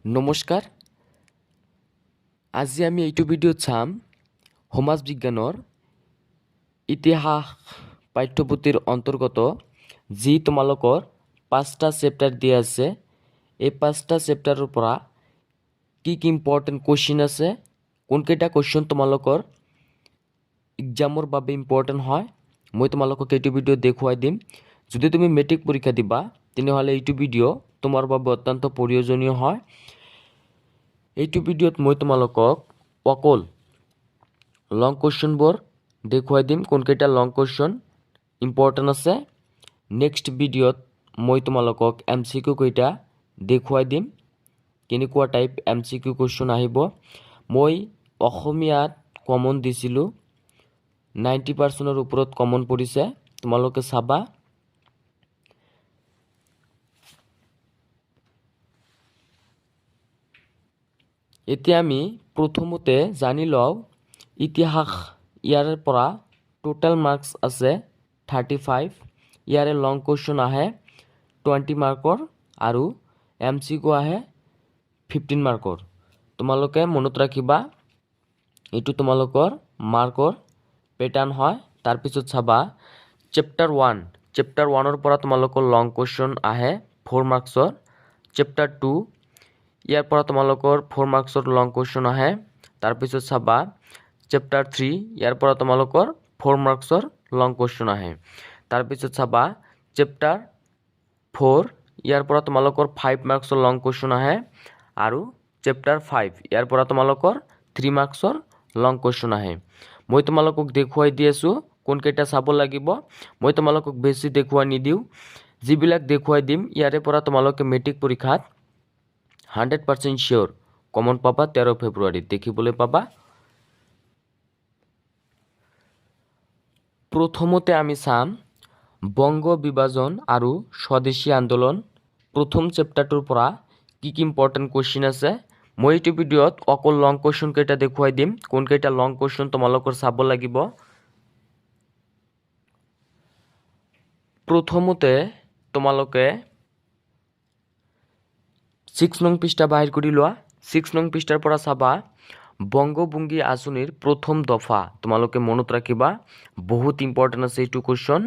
নমস্কাৰ। আজি আমি এইটো ভিডিঅ'ত চাম সমাজ বিজ্ঞানৰ ইতিহাস পাঠ্যপুথিৰ অন্তৰ্গত যি তোমালোকৰ 5টা চেপ্টাৰ দিয়া আছে। এই 5টা চেপ্টাৰৰ পৰা কি ইম্পৰ্টেণ্ট কুৱেশ্যন আছে, কোনকেইটা কুৱেশ্যন তোমালোকৰ এক্সামৰ বাবে ইম্পৰ্টেণ্ট হয়, মই তোমালোকক এইটো ভিডিঅ'ত দেখুৱাই দিম। যদি তুমি মেট্ৰিক পৰীক্ষা দিবা তেনেহ'লে এইটো ভিডিঅ' তোমাৰ বাবে অত্যন্ত প্ৰয়োজনীয় হয়। এইটো ভিডিঅ'ত মই তোমালোকক অকল লং কুৱেশ্যনবোৰ দেখুৱাই দিম, কোনকেইটা লং কুৱেশ্যন ইম্পৰ্টেণ্ট আছে। নেক্সট ভিডিঅ'ত মই তোমালোকক MCQ কেইটা দেখুৱাই দিম, কেনেকুৱা টাইপ MCQ কুৱেশ্যন আহিব। মই অসমীয়াত কমন দিছিলোঁ, 90%ৰ ওপৰত কমন পৰিছে, তোমালোকে চাবা। এতিয়া আমি প্ৰথমতে জানি লওঁ ইতিহাস। ইয়াৰ পৰা টোটেল মাৰ্কছ আছে 35। ইয়াৰে লং কুৱেশ্যন আহে 20 মাৰ্কৰ আৰু MCQ আহে 15 মাৰ্কৰ। তোমালোকে মনত ৰাখিবা, এইটো তোমালোকৰ মাৰ্কৰ পেটাৰ্ণ হয়। তাৰপিছত চাবা চেপ্টাৰ 1। চেপ্টাৰ 1ৰ পৰা তোমালোকৰ লং কুৱেশ্যন আহে 4 মাৰ্কছৰ। চেপ্টাৰ 2 ইয়াৰ পৰা তোমালোকৰ 4 মাৰ্কছৰ লং কুৱেশ্যন আহে। তাৰপিছত চাবা চেপ্টাৰ 3 ইয়াৰ পৰা তোমালোকৰ 4 মাৰ্কছৰ লং কুৱেশ্যন আহে। তাৰপিছত চাবা চেপ্টাৰ 4 ইয়াৰ পৰা তোমালোকৰ 5 মাৰ্কছৰ লং কুৱেশ্যন আহে আৰু চেপ্টাৰ 5 ইয়াৰ পৰা তোমালোকৰ 3 মাৰ্কছৰ লং কুৱেশ্যন আহে। মই তোমালোকক দেখুৱাই দি আছোঁ কোনকেইটা চাব লাগিব। মই তোমালোকক বেছি দেখুৱাই নিদিওঁ, যিবিলাক দেখুৱাই দিম ইয়াৰে পৰা তোমালোকে মেট্ৰিক পৰীক্ষাত 100% চিয়'ৰ কমন পাবা। 13 ফেব্ৰুৱাৰীত দেখিবলৈ পাবা। প্ৰথমতে আমি চাম বংগ বিভাজন আৰু স্বদেশী আন্দোলন। প্ৰথম চেপ্টাৰটোৰ পৰা কি ইম্পৰ্টেণ্ট কুৱেশ্যন আছে। মই এইটো ভিডিঅ'ত অকল লং কুৱেশ্যন কেইটা দেখুৱাই দিম, কোনকেইটা লং কুৱেশ্যন তোমালোকৰ চাব লাগিব। প্ৰথমতে তোমালোকে 6 নং পৃষ্ঠা বাহিৰ কৰি লোৱা। 6 নং পৃষ্ঠাৰ পৰা চাবা বংগভংগী আঁচনিৰ প্ৰথম দফা। তোমালোকে মনত ৰাখিবা, বহুত ইম্পৰ্টেণ্ট আছে এইটো কুৱেশ্যন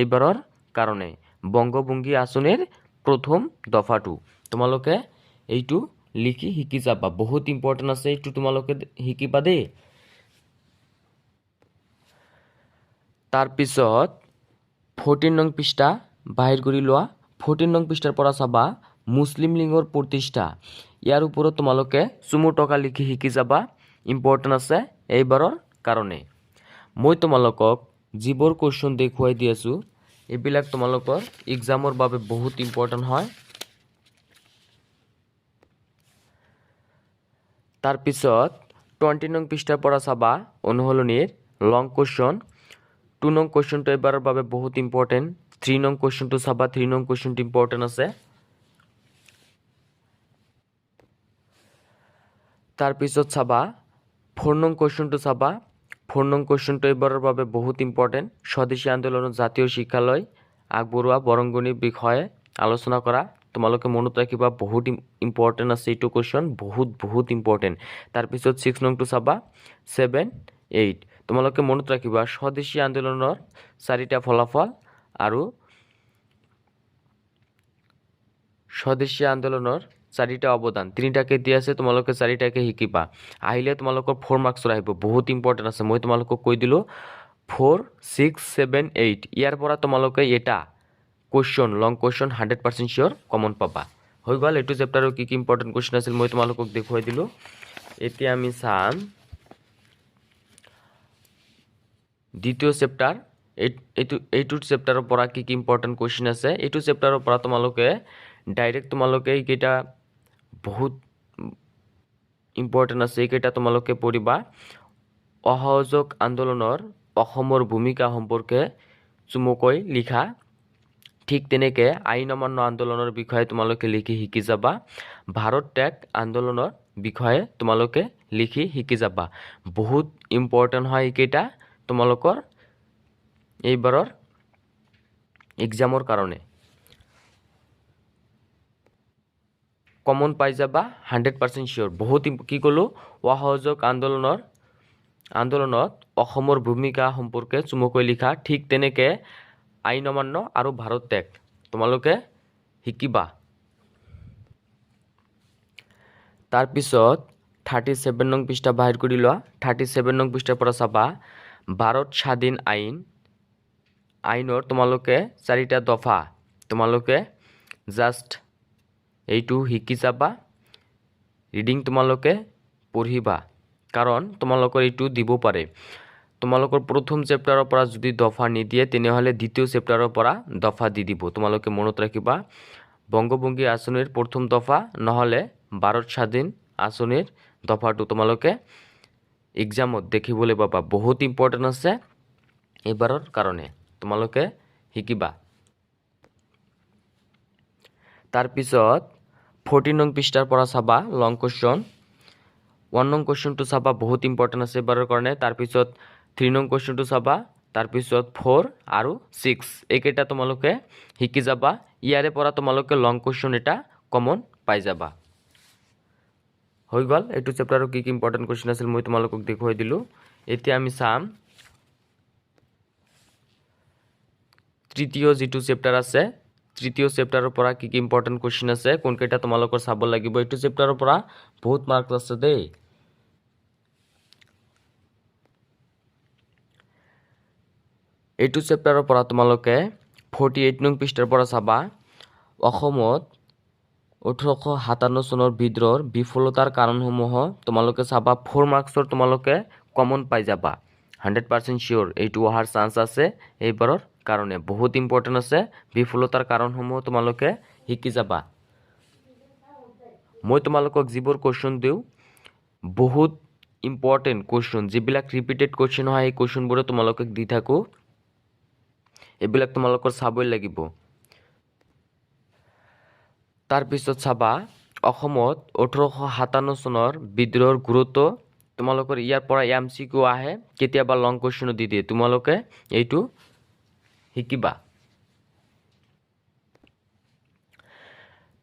এইবাৰৰ কাৰণে। বংগভংগী আঁচনিৰ প্ৰথম দফাটো তোমালোকে এইটো লিখি শিকি যাবা, বহুত ইম্পৰ্টেণ্ট আছে এইটো, তোমালোকে শিকিবা দেই। তাৰপিছত 14 নং পৃষ্ঠা বাহিৰ কৰি লোৱা। 14 নং পৃষ্ঠাৰ পৰা চাবা মুছলিম লীগৰ প্ৰতিষ্ঠা। ইয়াৰ ওপৰত তোমালোকে চুমু টকা লিখি শিকি যাবা, ইম্পৰ্টেণ্ট আছে এইবাৰৰ কাৰণে। মই তোমালোকক যিবোৰ কুৱেশ্যন দেখুৱাই দি আছোঁ এইবিলাক তোমালোকৰ এক্সামৰ বাবে বহুত ইম্পৰ্টেণ্ট হয়। তাৰপিছত 20 নং পৃষ্ঠাৰ পৰা চাবা অনুশীলনীৰ লং কুৱেশ্যন। 2 নং কুৱেশ্যনটো এইবাৰৰ বাবে বহুত ইম্পৰ্টেণ্ট। 3 নং কুৱেশ্যনটো চাবা, 3 নং কুৱেশ্যনটো ইম্পৰ্টেণ্ট আছে। তাৰপিছত চাবা 4 নং কুৱেশ্যনটো চাবা। 4 নং কুৱেশ্যনটো এইবাৰৰ বাবে বহুত ইম্পৰ্টেণ্ট। স্বদেশী আন্দোলনত জাতীয় শিক্ষালয় আগবঢ়োৱা বৰঙণিৰ বিষয়ে আলোচনা কৰা। তোমালোকে মনত ৰাখিবা, বহুত ইম্পৰ্টেণ্ট আছে এইটো কুৱেশ্যন, বহুত ইম্পৰ্টেণ্ট। তাৰপিছত 6 নংটো চাবা 7, 8। তোমালোকে মনত ৰাখিবা স্বদেশী আন্দোলনৰ 4টা ফলাফল আৰু স্বদেশী আন্দোলনৰ 4টা অৱদান। 3টাকে দিয়া আছে, তোমালোকে 4টাকে শিকিবা। আহিলে তোমালোকৰ 4 মাৰ্কছৰ আহিব, বহুত ইম্পৰ্টেণ্ট আছে। মই তোমালোকক কৈ দিলোঁ 4, 6, 7, 8 ইয়াৰ পৰা তোমালোকে এটা কুৱেশ্যন লং কুৱেশ্যন 100% চিয়'ৰ কমন পাবা। হৈ গ'ল। এইটো চেপ্টাৰৰ কি ইম্পৰ্টেণ্ট কুৱেশ্যন আছিল মই তোমালোকক দেখুৱাই দিলোঁ। এতিয়া আমি চাম দ্বিতীয় চেপ্টাৰ। এইটো চেপ্টাৰৰ পৰা কি ইম্পৰ্টেণ্ট কুৱেশ্যন আছে। এইটো চেপ্টাৰৰ পৰা তোমালোকে ডাইৰেক্ট তোমালোকে এইকেইটা বহুত ইম্পৰ্টেণ্ট আছে, এইকেইটা তোমালোকে পঢ়িবা। অসহযোগ আন্দোলনৰ অসমৰ ভূমিকা সম্পৰ্কে চমুকৈ লিখা। ঠিক তেনেকৈ আইন অমান্য আন্দোলনৰ বিষয়ে তোমালোকে লিখি শিকি যাবা। ভাৰত ত্যাগ আন্দোলনৰ বিষয়ে তোমালোকে লিখি শিকি যাবা। বহুত ইম্পৰ্টেণ্ট হয় এইকেইটা তোমালোকৰ এইবাৰৰ এক্সামৰ কাৰণে। কমন পাই যাবা 100% শিওৰ বহুত কি ক'লো অসহযোগ আন্দোলনত অসমৰ ভূমিকা সম্পৰ্কে চমুকৈ লিখা ঠিক তেনেকে আইন অমান্য আৰু ভাৰত ত্যাগ তোমালোকে শিকিবা তাৰপিছত 37 নং পৃষ্ঠা বাহিৰ কৰি লোৱা 37 নং পৃষ্ঠাৰ পৰা চাবা ভাৰত স্বাধীন আইনৰ তোমালোকে 4টা দফা তোমালোকে জাষ্ট এইটো শিকি যাবা ৰিডিং তোমালোকে পঢ়িবা কাৰণ তোমালোকৰ এইটো দিব পাৰে তোমালোকৰ প্ৰথম চেপ্টাৰৰ পৰা যদি দফা নিদিয়ে তেনেহলে দ্বিতীয় চেপ্টাৰৰ পৰা দফা দি দিব তোমালোকে মনত ৰাখিবা বংগবন্ধু আঁচনিৰ প্ৰথম দফা নহলে ভাৰত স্বাধীন আঁচনিৰ দফাটো তোমালোকে এক্সামত দেখিবলৈ পাবা বহুত ইম্পৰ্টেন্ট আছে এবাৰৰ কাৰণে তোমালোকে শিকিবা তাৰপিছত 14 নং পৃষ্ঠাৰ পৰা চাবা লং কোৱেশ্চন 1 নং কোৱেশ্চনটো চাবা বহুত ইম্পৰ্টেন্ট আছে এবাৰৰ কাৰণে তাৰপিছত 3 নং কোৱেশ্চনটো চাবা তাৰপিছত 4 আৰু 6 এইকেইটা তোমালোকে শিকি যাবা ইয়াৰে পৰা তোমালোকে লং কোৱেশ্চন এটা কমন পাই যাবা হৈ গল এইটো চেপ্টাৰৰ কি ইম্পৰ্টেন্ট কোৱেশ্চন আছিল মই তোমালোকক দেখুৱাই দিলো এতিয়া আমি চাম তৃতীয় যেটো চেপ্টাৰ আছে তৃতীয় চেপ্টাৰৰ পৰা কি ইম্পৰ্টেন্ট কোৱেশ্চন আছে কোনকেইটা তোমালোকৰ চাব লাগিব এইটো চেপ্টাৰৰ পৰা বহুত মাৰ্কস আছে দেই এইটো চেপ্টাৰৰ পৰা তোমালোকে 48 নং পৃষ্ঠাৰ পৰা চাবা অসমত 1857 চনৰ বিদ্ৰোহৰ বিফলতাৰ কাৰণসমূহ তোমালোকে চাবা 4 মাৰ্কসৰ তোমালোকে কমন পাই যাবা 100% শিওৰ এইটো অহাৰ চান্স আছে এইবাৰৰ কাৰণে বহুত ইম্পৰ্টেন্ট আছে বিফলতাৰ কাৰণসমূহ তোমালোকে শিকি যাবা মই তোমালোকক যিবোৰ কোৱেশ্চন দিও বহুত ইম্পৰ্টেন্ট কোৱেশ্চন যিবিলাক ৰিপিটেড কোৱেশ্চন হয় এই কোৱেশ্চনবোৰ তোমালোকক দি থাকো এবিলাক তোমালোকৰ চাবই লাগিব তাৰপিছত চাবা অসমত 1857 চনৰ বিদ্ৰোহৰ গুৰুত্ব তোমালোকৰ ইয়াৰ পৰা এমসিকিউ আহে কেতিয়াবা লং কোৱেশ্চন দি দিয়ে তোমালোকে এইটো শিকিবা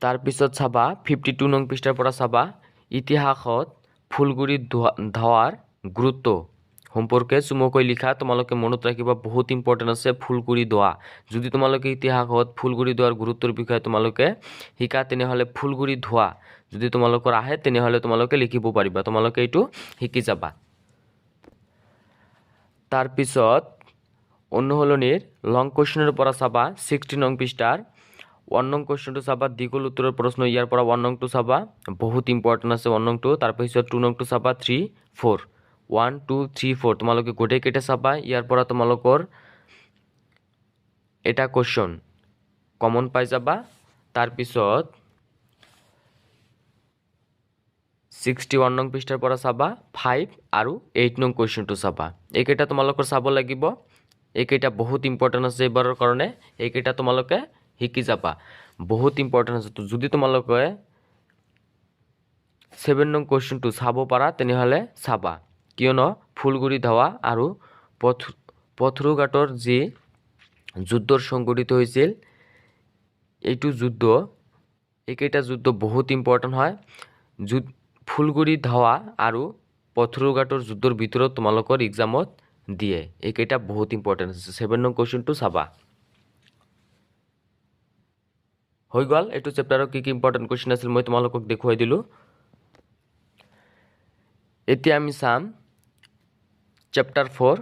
তাৰপিছত চাবা 52 নং পৃষ্ঠাৰ পৰা চাবা ইতিহাসত ফুলগুৰি ধাৱাৰ গুৰুত্ব সম্পৰ্কে চমুকৈ লিখা তোমালোকে মনত ৰাখিবা বহুত ইম্পৰ্টেন্ট আছে ফুলগুৰি ধোৱা যদি তোমালোকে ইতিহাসত ফুলগুৰি ধোৱাৰ গুৰুত্বৰ বিষয়ে তোমালোকে শিকা তেনেহলে ফুলগুৰি ধোৱা যদি তোমালোকৰ আহে তেনেহলে তোমালোকে লিখিব পাৰিবা তোমালোকে এইটো শিকি যাবা তাৰপিছত অনুহলনিৰ লং কোৱেশ্চনৰ পৰা চাবা 60 নং পৃষ্ঠাৰ 1 নং কোৱেশ্চনটো চাবা দীঘল উত্তৰৰ প্ৰশ্ন ইয়াৰ পৰা 1 নংটো চাবা বহুত ইম্পৰ্টেন্ট আছে 1 নংটো তাৰপিছত 2 নংটো চাবা 3 4 1 2 3 4 তোমালোকে গোটেই কেইটা চাবা ইয়াৰ পৰা তোমালোকৰ এটা কোৱেশ্চন কমন পাই যাবা তাৰপিছত 61 নং পৃষ্ঠাৰ পৰা চাবা 5 আৰু 8 নং কোৱেশ্চনটো চাবা এইকেইটা তোমালোকৰ চাব লাগিব এইকেইটা বহুত ইম্পৰ্টেন্ট আছে এবাৰৰ কাৰণে এইকেইটা তোমালোকে শিকি যাবা বহুত ইম্পৰ্টেন্ট আছে যদি তোমালোকে 7 নং কোৱেশ্চনটো চাব পাৰা তেনেহলে চাবা কিয়নো ফুলগুৰি ধাৱা আৰু পথৰুঘাটৰ যি যুদ্ধৰ সংঘটিত হৈছিল এইটো যুদ্ধ এইকেইটা যুদ্ধ বহুত ইম্পৰ্টেন্ট হয় ফুলগুৰি ধাৱা আৰু পথৰুঘাটৰ যুদ্ধৰ ভিতৰত তোমালোকৰ এক্সামত দিয়ে এইকেইটা বহুত ইম্পৰ্টেন্ট আছে 7 নং কোৱেশ্চনটো চাবা হৈ গল এইটো চেপ্টাৰৰ কি ইম্পৰ্টেন্ট কোৱেশ্চন আছিল মই তোমালোকক দেখুৱাই দিলো এতিয়া আমি চাম চ্যাপ্টাৰ 4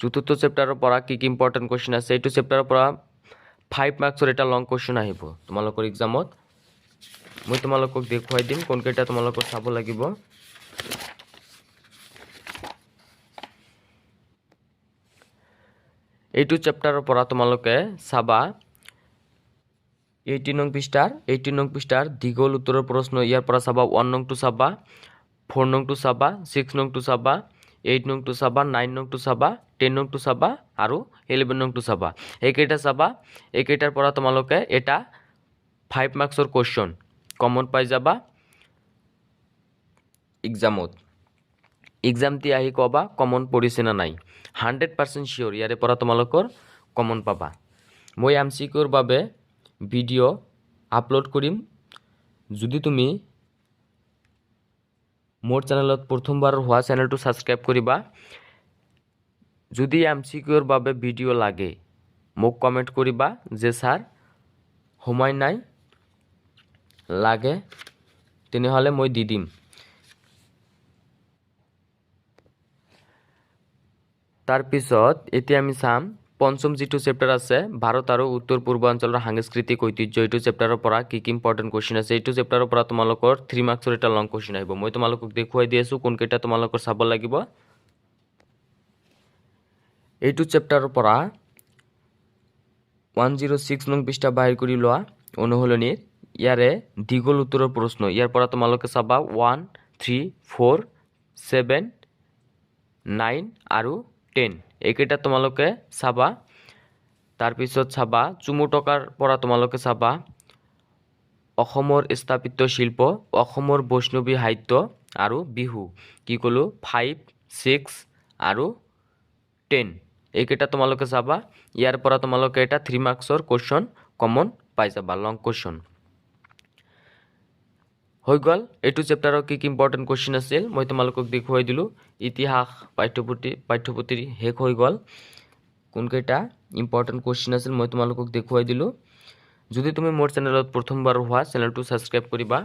চতুৰ্থ চেপ্টাৰৰ পৰা কি ইম্পৰ্টেন্ট কোৱেশ্চন আছে এইটো চেপ্টাৰৰ পৰা 5 মাৰ্কসৰ এটা লং কোৱেশ্চন আহিব তোমালোকৰ এক্সামত মই তোমালোকক দেখুৱাই দিম কোনকেইটা তোমালোকৰ চাব লাগিব এইটো চেপ্টাৰৰ পৰা তোমালোকে চাবা 18 নং পৃষ্ঠাৰ দীঘল উত্তৰৰ প্ৰশ্ন ইয়াৰ পৰা চাবা 1 নংটো চাবা 4 নংটো চাবা 6 নংটো চাবা 8 নংটো চাবা 9 নংটো চাবা 10 নংটো চাবা আৰু 11 নংটো চাবা এইকেইটা চাবা এইকেইটাৰ পৰা তোমালোকে এটা 5 মাৰ্কসৰ কোৱেশ্চন কমন পাই যাবা এক্সামটি আহি কবা কমন পৰিছে না নাই 100% শিওৰ ইয়াৰে পৰা তোমালোকৰ কমন পাবা মই এমসিকিউৰ বাবে ভিডিও আপলোড কৰিম যদি তুমি মোৰ চেনেলত প্ৰথমবাৰ হোৱা চেনেলটো ছাবস্ক্ৰাইব কৰিবা যদি MCQৰ বাবে ভিডিঅ' লাগে মোক কমেণ্ট কৰিবা যে স্যাৰ সময় নাই লাগে তেনেহ'লে মই দি দিম তাৰপিছত এতিয়া আমি চাম পঞ্চম যিটো চেপ্টাৰ আছে ভাৰত আৰু উত্তৰ পূৰ্বাঞ্চলৰ সাংস্কৃতিক ঐতিহ্য এইটো চেপ্টাৰৰ পৰা কি ইম্পৰ্টেণ্ট কুৱেশ্যন আছে এইটো চেপ্টাৰৰ পৰা তোমালোকৰ 3 মাৰ্কছৰ এটা লং কুৱেশ্যন আহিব মই তোমালোকক দেখুৱাই দি আছো কোনকেইটা তোমালোকৰ চাব লাগিব এইটো চেপ্টাৰৰ পৰা 106 নং পৃষ্ঠা বাহিৰ কৰি লোৱা অনুশীলনীৰ ইয়াৰে দীঘল উত্তৰৰ প্ৰশ্ন ইয়াৰ পৰা তোমালোকে চাবা 1 3 4 7 9 আৰু 10 এইকেইটা তোমালোকে চাবা তাৰপিছত চাবা চুমুটকাৰ পৰা তোমালোকে চাবা অসমৰ স্থাপিত শিল্প অসমৰ বৈষ্ণৱী সাহিত্য আৰু বিহু কি কলো 5 6 আৰু 10 এইকেইটা তোমালোকে চাবা ইয়াৰ পৰা তোমালোকে এটা 3 মাৰ্কছৰ কোৱেশ্যন কমন পাই যাবা লং কোৱেশ্যন হৈ গ'ল এইটো চেপ্টাৰৰ কি ইম্পৰ্টেণ্ট কুৱেশ্যন আছিল মই তোমালোকক দেখুৱাই দিলো ইতিহাস পাঠ্যপুথিৰ শেষ হৈ গ'ল কোনকেইটা ইম্পৰ্টেণ্ট কুৱেশ্যন আছিল মই তোমালোকক দেখুৱাই দিলো যদি তুমি মোৰ চেনেলত প্ৰথমবাৰ হোৱা চেনেলটো ছাবস্ক্ৰাইব কৰিবা